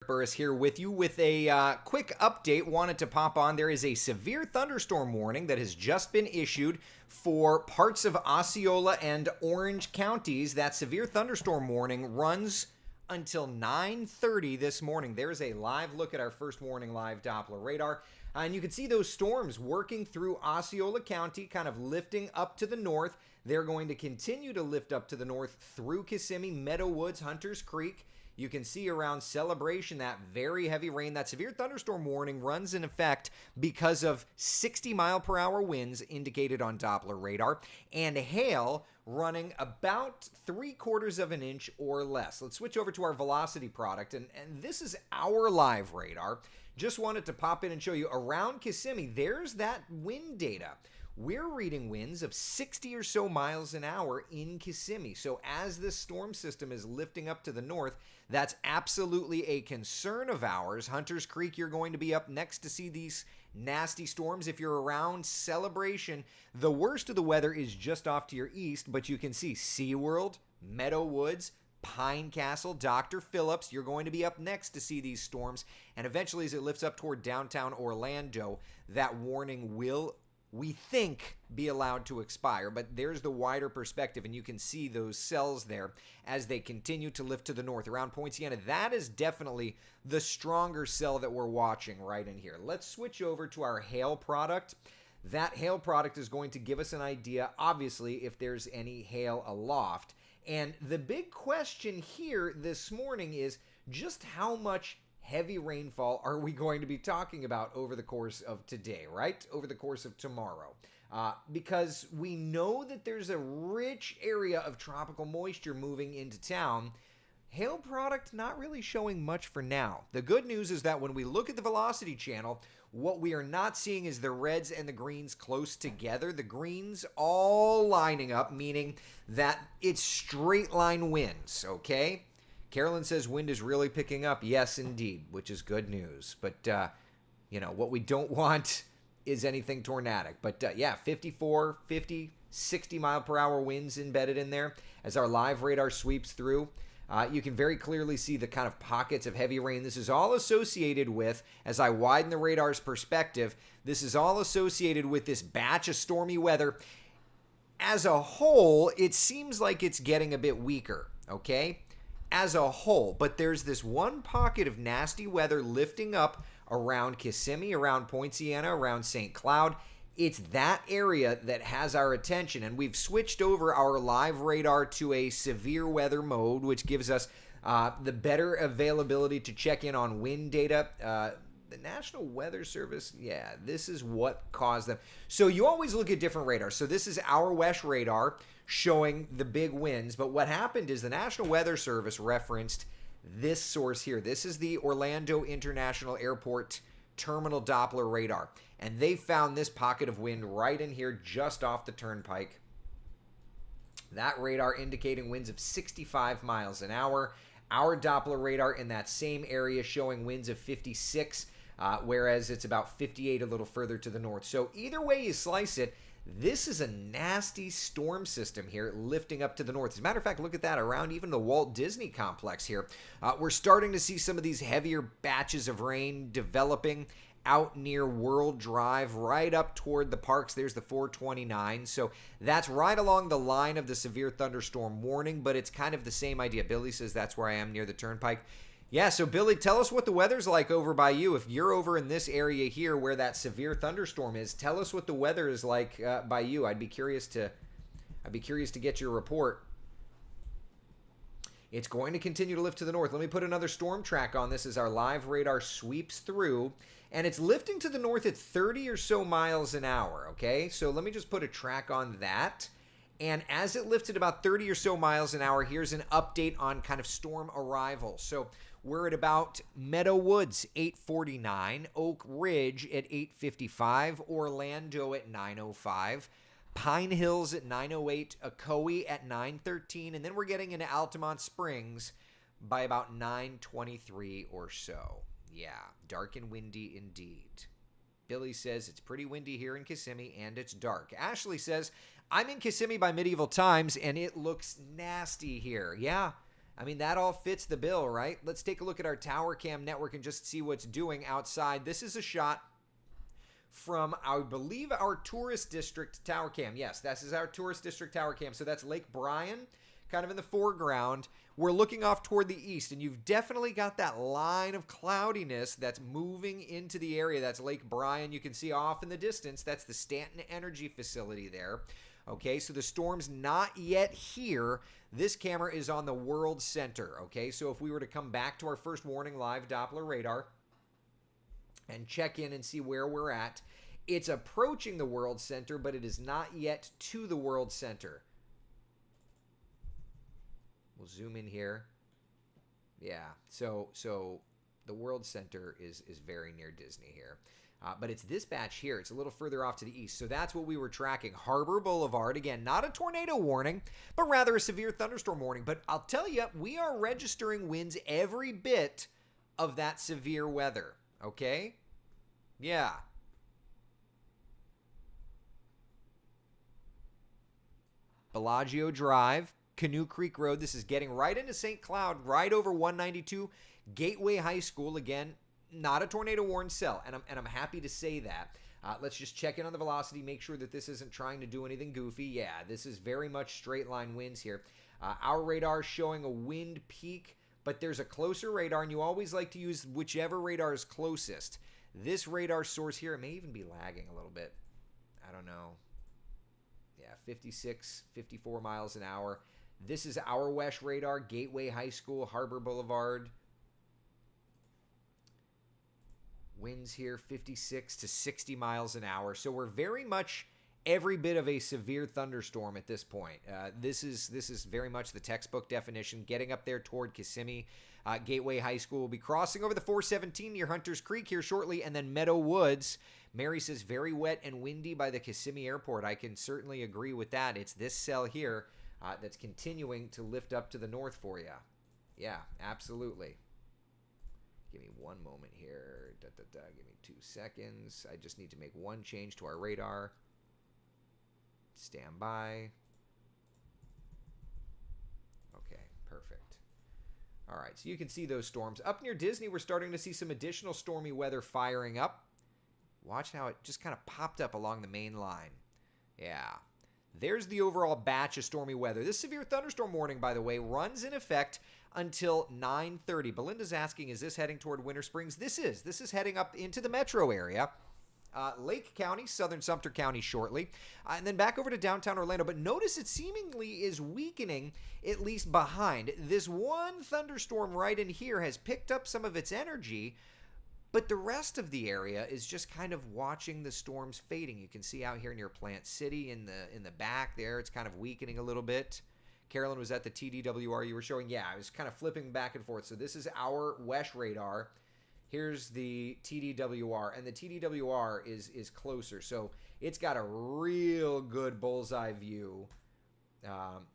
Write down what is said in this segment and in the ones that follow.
Burris here with you with a quick update. Wanted to pop on. There is a severe thunderstorm warning that has just been issued for parts of Osceola and Orange counties. That severe thunderstorm warning runs until 9:30 this morning. There's a live look at our first warning live Doppler radar. And you can see those storms working through Osceola County, kind of lifting up to the north. They're going to continue to lift up to the north through Kissimmee, Meadow Woods, Hunters Creek. You can see around Celebration that very heavy rain. That severe thunderstorm warning runs in effect because of 60-mile-per-hour winds indicated on Doppler radar and hail running about 3/4 of an inch or less. Let's switch over to our velocity product, and this is our live radar. Just wanted to pop in and show you around Kissimmee, there's that wind data. We're reading winds of 60 or so miles an hour in Kissimmee. So as this storm system is lifting up to the north, that's absolutely a concern of ours. Hunters Creek, you're going to be up next to see these nasty storms. If you're around Celebration, the worst of the weather is just off to your east, but you can see SeaWorld, Meadow Woods, Pine Castle, Dr. Phillips, you're going to be up next to see these storms. And eventually, as it lifts up toward downtown Orlando, that warning will, we think, be allowed to expire. But there's the wider perspective, and you can see those cells there as they continue to lift to the north. Around Point Siena, that is definitely the stronger cell that we're watching right in here. Let's switch over to our hail product. That hail product is going to give us an idea, obviously, if there's any hail aloft. And the big question here this morning is just how much heavy rainfall are we going to be talking about over the course of today, right? Over the course of tomorrow. Because we know that there's a rich area of tropical moisture moving into town. Hail product not really showing much for now. The good news is that when we look at the velocity channel, what we are not seeing is the reds and the greens close together. The greens all lining up, meaning that it's straight line winds, okay? Carolyn says wind is really picking up. Yes, indeed, which is good news. But, what we don't want is anything tornadic. But, 54, 50, 60-mile-per-hour winds embedded in there as our live radar sweeps through. You can very clearly see the kind of pockets of heavy rain. This is all associated with, as I widen the radar's perspective, this is all associated with this batch of stormy weather. As a whole, it seems like it's getting a bit weaker, okay? As a whole, but there's this one pocket of nasty weather lifting up around Kissimmee, around Point Siena, around St. Cloud. It's that area that has our attention, and we've switched over our live radar to a severe weather mode, which gives us the better availability to check in on wind data. The National Weather Service, this is what caused them. So you always look at different radars. So this is our WESH radar showing the big winds, but what happened is the National Weather Service referenced this source here. This is the Orlando International Airport Terminal Doppler radar, and they found this pocket of wind right in here just off the turnpike. That radar indicating winds of 65 miles an hour. Our Doppler radar in that same area showing winds of 56, whereas it's about 58 a little further to the north. So either way you slice it, this is a nasty storm system here lifting up to the north. As a matter of fact, look at that around even the Walt Disney complex here. We're starting to see some of these heavier batches of rain developing out near World Drive, right up toward the parks. There's the 429. So that's right along the line of the severe thunderstorm warning, but it's kind of the same idea. Billy says that's where I am near the turnpike. Yeah, so Billy, tell us what the weather's like over by you. If you're over in this area here where that severe thunderstorm is, tell us what the weather is like by you. I'd be curious to get your report. It's going to continue to lift to the north. Let me put another storm track on this as our live radar sweeps through, and it's lifting to the north at 30 or so miles an hour, okay? So let me just put a track on that. And as it lifted about 30 or so miles an hour, here's an update on kind of storm arrival. So we're at about Meadow Woods, 8:49, Oak Ridge at 8:55, Orlando at 9:05, Pine Hills at 9:08, Ocoee at 9:13, and then we're getting into Altamont Springs by about 9:23 or so. Yeah, dark and windy indeed. Billy says it's pretty windy here in Kissimmee and it's dark. Ashley says, I'm in Kissimmee by medieval times and it looks nasty here. Yeah, I mean, that all fits the bill, right? Let's take a look at our tower cam network and just see what's doing outside. This is a shot from, I believe, our tourist district tower cam. Yes, this is our tourist district tower cam. So that's Lake Bryan, kind of in the foreground. We're looking off toward the east, and you've definitely got that line of cloudiness that's moving into the area. That's Lake Bryan. You can see off in the distance, that's the Stanton Energy Facility there. Okay, so the storm's not yet here. This camera is on the world center. Okay, so if we were to come back to our first warning live Doppler radar and check in and see where we're at, it's approaching the world center, but it is not yet to the world center. We'll zoom in here. Yeah, so the world center is very near Disney here. But it's this batch here. It's a little further off to the east. So that's what we were tracking. Harbor Boulevard. Again, not a tornado warning, but rather a severe thunderstorm warning. But I'll tell you, we are registering winds every bit of that severe weather. Okay? Yeah. Bellagio Drive, Canoe Creek Road. This is getting right into St. Cloud, right over 192. Gateway High School. Again, not a tornado warned cell, and I'm happy to say that. Let's just check in on the velocity, make sure that this isn't trying to do anything goofy. Yeah, this is very much straight line winds here. Our radar is showing a wind peak, but there's a closer radar, and you always like to use whichever radar is closest. This radar source here, it may even be lagging a little bit. I don't know. Yeah, 56, 54 miles an hour. This is our WESH radar, Gateway High School, Harbor Boulevard. Winds here 56 to 60 miles an hour. So we're very much every bit of a severe thunderstorm at this point. This is very much the textbook definition. Getting up there toward Kissimmee. Gateway High School will be crossing over the 417 near Hunters Creek here shortly, and then Meadow Woods. Mary says very wet and windy by the Kissimmee Airport. I can certainly agree with that. It's this cell here that's continuing to lift up to the north for you. Yeah, absolutely. Give me one moment here. Give me 2 seconds. I just need to make one change to our radar. Stand by. Okay, perfect. All right, so you can see those storms. Up near Disney, we're starting to see some additional stormy weather firing up. Watch how it just kind of popped up along the main line. Yeah. There's the overall batch of stormy weather. This severe thunderstorm warning, by the way, runs in effect until 9:30. Belinda's asking, is this heading toward Winter Springs? This is heading up into the metro area. Lake County, southern Sumter County shortly, and then back over to downtown Orlando. But notice it seemingly is weakening, at least behind. This one thunderstorm right in here has picked up some of its energy, but the rest of the area is just kind of watching the storms fading. You can see out here near Plant City in the back there, it's kind of weakening a little bit. Carolyn was at the TDWR you were showing. Yeah, I was kind of flipping back and forth. So this is our WESH radar. Here's the TDWR, and the TDWR is closer. So it's got a real good bullseye view.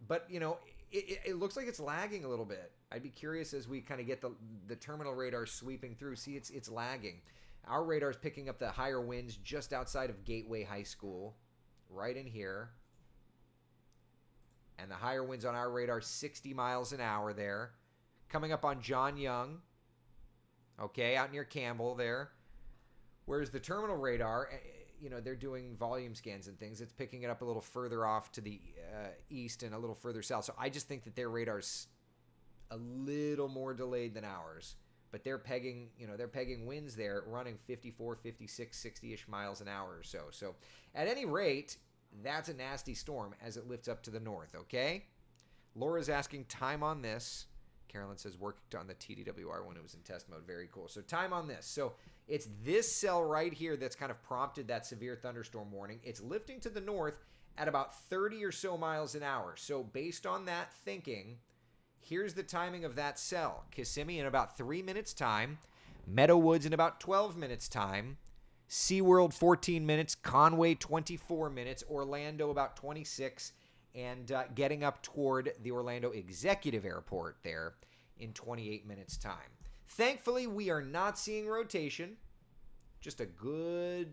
But, you know, it looks like it's lagging a little bit. I'd be curious as we kind of get the terminal radar sweeping through. See, it's lagging. Our radar is picking up the higher winds just outside of Gateway High School, right in here. And the higher winds on our radar, 60 miles an hour there. Coming up on John Young. Okay, out near Campbell there. Whereas the terminal radar, you know, they're doing volume scans and things. It's picking it up a little further off to the east and a little further south. So I just think that their radar's a little more delayed than ours. But they're pegging, you know, they're pegging winds there running 54, 56, 60-ish miles an hour or so. So at any rate, that's a nasty storm as it lifts up to the north, okay? Laura's asking time on this. Carolyn says worked on the TDWR when it was in test mode. Very cool. So time on this. So it's this cell right here that's kind of prompted that severe thunderstorm warning. It's lifting to the north at about 30 or so miles an hour. So based on that thinking, here's the timing of that cell. Kissimmee in about 3 minutes time. Meadow Woods in about 12 minutes time. SeaWorld 14 minutes. Conway 24 minutes. Orlando about 26. And getting up toward the Orlando Executive Airport there in 28 minutes time. Thankfully, we are not seeing rotation. Just a good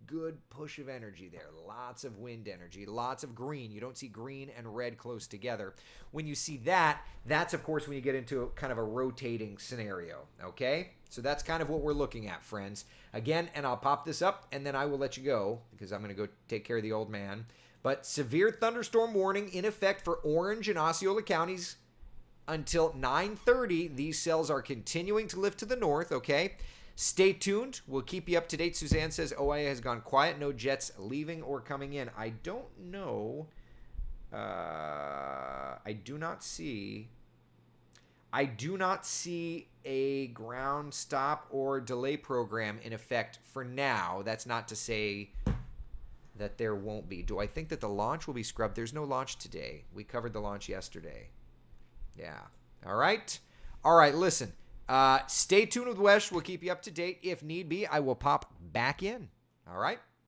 good push of energy there. Lots of wind energy, lots of green. You don't see green and red close together. When you see that, that's of course when you get into kind of a rotating scenario, okay? So that's kind of what we're looking at, friends. Again, and I'll pop this up and then I will let you go because I'm going to go take care of the old man. But severe thunderstorm warning in effect for Orange and Osceola counties until 9:30. These cells are continuing to lift to the north, okay? Stay tuned. We'll keep you up to date. Suzanne says OIA has gone quiet. No jets leaving or coming in. I don't know. I do not see a ground stop or delay program in effect for now. That's not to say that there won't be. Do I think that the launch will be scrubbed? There's no launch today. We covered the launch yesterday. Yeah. All right. Listen. Stay tuned with Wesh. We'll keep you up to date. If need be, I will pop back in. All right.